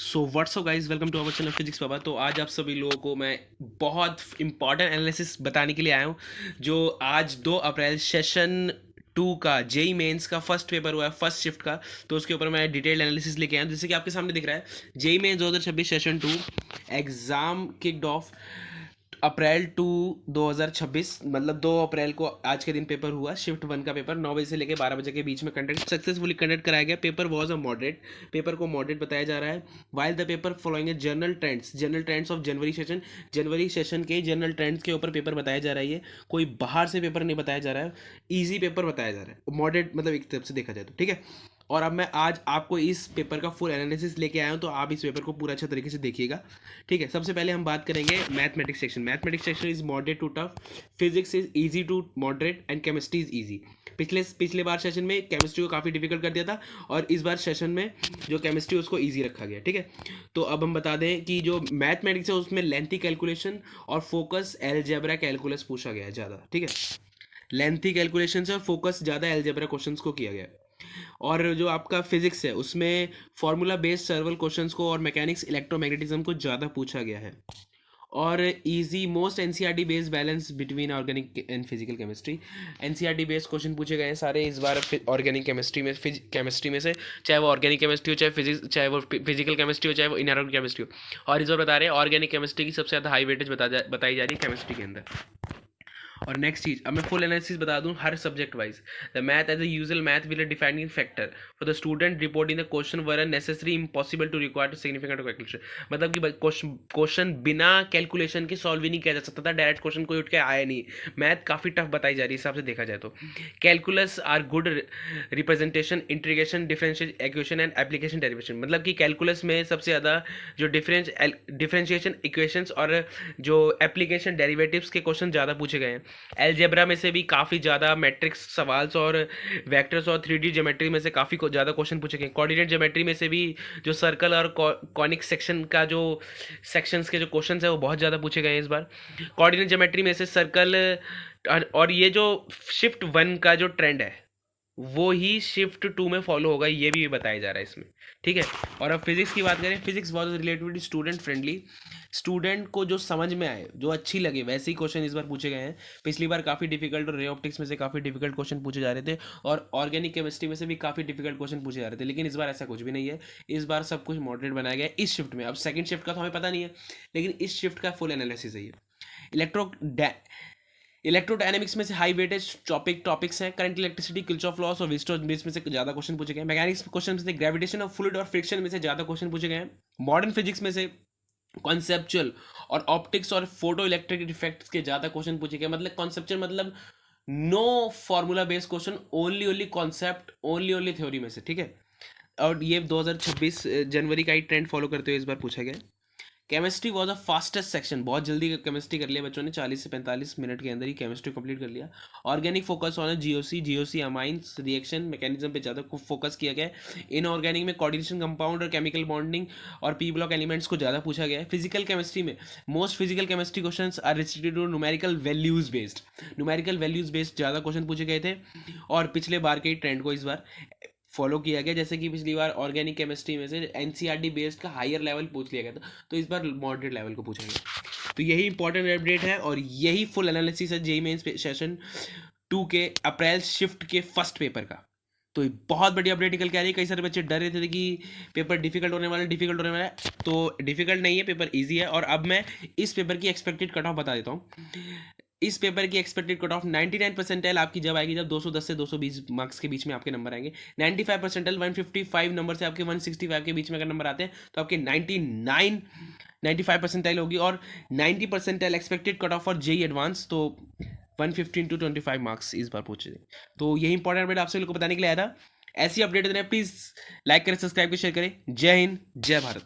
So what's up guys, welcome to our channel Physics Papa. तो आज आप सभी लोगों को मैं बहुत इंपॉर्टेंट एनालिसिस बताने के लिए आया हूँ, जो आज 2 अप्रैल सेशन 2 का जेई मेंस का फर्स्ट पेपर हुआ है, फर्स्ट शिफ्ट का। तो उसके ऊपर मैं डिटेल्ड एनालिसिस लेके आया हूँ, जैसे कि आपके सामने दिख रहा है। JEE Mains 2026 session 2 exam kicked off April two 2026, मतलब 2 अप्रैल को आज के दिन पेपर हुआ। शिफ्ट 1 का पेपर 9 बजे से लेकर 12 बजे के बीच में सक्सेसफुली कंडक्ट कराया गया। Paper was a moderate, paper को मॉडरेट बताया जा रहा है। While the paper following a general trends of January session के जनरल ट्रेंड्स के ऊपर पेपर बताया जा रहा है। ये कोई बाहर से पेपर नहीं बताया जा रहा है, ईजी पेपर बताया जा रहा है, मॉडरेट मतलब एक तरफ से देखा जाए तो, ठीक है। और अब मैं आज आपको इस पेपर का फुल एनालिसिस लेके आया हूँ, तो आप इस पेपर को पूरा अच्छा तरीके से देखिएगा, ठीक है। सबसे पहले हम बात करेंगे mathematics section is moderate to tough, physics is easy to moderate and chemistry is easy. पिछले बार सेशन में केमिस्ट्री को काफ़ी डिफिकल्ट कर दिया था, और इस बार सेशन में जो केमिस्ट्री उसको इजी रखा गया, ठीक है। तो अब हम बता दें कि जो मैथमेटिक्स है उसमें लेंथी कैलकुलेशन और फोकस एलजेब्रा कैलकुलस पूछा गया है ज़्यादा, ठीक है। लेंथी कैलकुलेशन से और फोकस ज़्यादा एलजेब्रा क्वेश्चंस को किया गया है। और जो आपका फिजिक्स है उसमें फार्मूला बेस्ड सर्वल क्वेश्चंस को और मैकेनिक्स इलेक्ट्रोमैग्नेटिज्म को ज़्यादा पूछा गया है। और easy most NCERT based balance between organic and physical chemistry, NCERT based question पूछे गए हैं सारे इस बार ऑर्गेनिक केमिस्ट्री में से, चाहे वो ऑर्गेनिक केमिस्ट्री हो, चाहे फिजिक्स, चाहे वो फिजिकल केमिस्ट्री हो, चाहे वो इनऑर्गेनिक केमिस्ट्री हो। और इस बार बता रहे हैं ऑर्गेनिक केमिस्ट्री की सबसे ज़्यादा हाई वेटेज बताई जा रही है केमिस्ट्री के अंदर। और नेक्स्ट चीज, अब मैं फुल एनालिसिस बता दूं हर subject wise. The math as a usual math will defining factor for the student reporting the question were necessary impossible to require significant calculation. मतलब कि क्वेश्चन बिना कैलकुलेशन के सॉल्व ही नहीं किया जा सकता था, डायरेक्ट क्वेश्चन कोई उठ के आया नहीं। मैथ काफ़ी टफ बताई जा रही है हिसाब से देखा जाए तो। Calculus are good representation integration differential equation and application derivation. मतलब कि कैलकुलस में सबसे ज़्यादा जो डिफरेंशिएशन इक्वेशंस और जो एप्लीकेशन डेरिवेटिव्स के क्वेश्चन ज़्यादा पूछे गए हैं। एलजेब्रा में से भी काफ़ी ज़्यादा मैट्रिक्स सवाल्स और वेक्टर्स और 3D ज्योमेट्री में से काफ़ी ज़्यादा क्वेश्चन पूछे गए। कोऑर्डिनेट ज्योमेट्री में से भी जो सर्कल और कॉनिक सेक्शन का जो सेक्शंस के जो क्वेश्चन है वो बहुत ज़्यादा पूछे गए हैं इस बार। कोऑर्डिनेट ज्योमेट्री में से सर्कल, और ये जो शिफ्ट 1 का जो ट्रेंड है वो ही शिफ्ट 2 में फॉलो होगा, ये भी बताया जा रहा है इसमें, ठीक है। और अब फिजिक्स की बात करें, physics was relatively student friendly, student को जो समझ में आए, जो अच्छी लगे वैसे ही क्वेश्चन इस बार पूछे गए हैं। पिछली बार काफ़ी डिफिकल्ट और रे ऑप्टिक्स में से काफ़ी डिफिकल्ट क्वेश्चन पूछे जा रहे थे, और ऑर्गेनिक केमिस्ट्री में से भी काफ़ी डिफिकल्ट क्वेश्चन पूछे जा रहे थे, लेकिन इस बार ऐसा कुछ भी नहीं है। इस बार सब कुछ मॉडरेट बनाया गया है इस शिफ्ट में। अब सेकंड शिफ्ट का तो हमें पता नहीं है, लेकिन इस शिफ्ट का फुल एनालिसिस है ये। इलेक्ट्रो इलेक्ट्रोडायनेमिक्स में से हाई वेटेज टॉपिक्स हैं। करंट इलेक्ट्रिसिटी, किर्चॉफ लॉस और विस्टोन में से ज़्यादा क्वेश्चन पूछे गए हैं। मैकेनिक्स क्वेश्चन में से ग्रेविटेशन ऑफ फ्लूइड और फ्रिक्शन में से ज़्यादा क्वेश्चन पूछे गए हैं। मॉडर्न फिजिक्स में से कॉन्सेप्चुअल और ऑप्टिक्स और फोटो इलेक्ट्रिक इफेक्ट्स के ज़्यादा क्वेश्चन पूछे गए। मतलब कॉन्सेप्चुअल मतलब no formula based question, only concept, only theory में से, ठीक है। और ये 2026 जनवरी का ही ट्रेंड फॉलो करते हुए इस बार पूछा गया। Chemistry was a fastest section, बहुत जल्दी केमिस्ट्री कर लिया बच्चों ने, 40 से 45 मिनट के अंदर ही केमिस्ट्री कंप्लीट कर लिया। Organic focus on GOC amines reaction mechanism पे ज़्यादा फोकस किया गया है। इनऑर्गेनिक में कोऑर्डिनेशन कंपाउंड और केमिकल बॉन्डिंग और पी ब्लॉक एलिमेंट्स को ज़्यादा पूछा गया है। फिजिकल केमिस्ट्री में most physical chemistry question are restricted to numerical values based ज़्यादा क्वेश्चन पूछे गए थे। और पिछले बार के ट्रेंड को इस बार फॉलो किया गया, जैसे कि पिछली बार ऑर्गेनिक केमिस्ट्री में से एनसीईआरटी बेस्ड का हायर लेवल पूछ लिया गया था, तो इस बार मॉडरेट लेवल को पूछा गया। तो यही इंपॉर्टेंट अपडेट है, और यही फुल एनालिसिस है जेईई मेंस सेशन 2 के अप्रैल शिफ्ट के फर्स्ट पेपर का। तो बहुत बड़ी अपडेट निकल के आ रही है। कई सारे बच्चे डर रहे थे कि पेपर डिफिकल्ट होने वाला है, तो डिफिकल्ट नहीं है, पेपर ईजी है। और अब मैं इस पेपर की एक्सपेक्टेड कट ऑफ बता देता हूँ। इस पेपर की एक्सपेक्टेड कट ऑफ 99 परसेंटाइल आपकी जब आएगी, जब 210 से 220 मार्क्स के बीच में आपके नंबर आएंगे। 95 परसेंटाइल 155 नंबर से आपके 165 के बीच में अगर नंबर आते हैं तो आपके 95 परसेंटाइल होगी। और 90 percentile expected cut off for JEE advance, तो 115 to 25 मार्क्स इस बार पूछे। तो यही इंपॉर्टेंट अपडेट आपसे लोग को बताने के लिए आया था। ऐसी अपडेट देना प्लीज़ लाइक करें, सब्सक्राइब करें, शेयर करें। जय हिंद, जय भारत।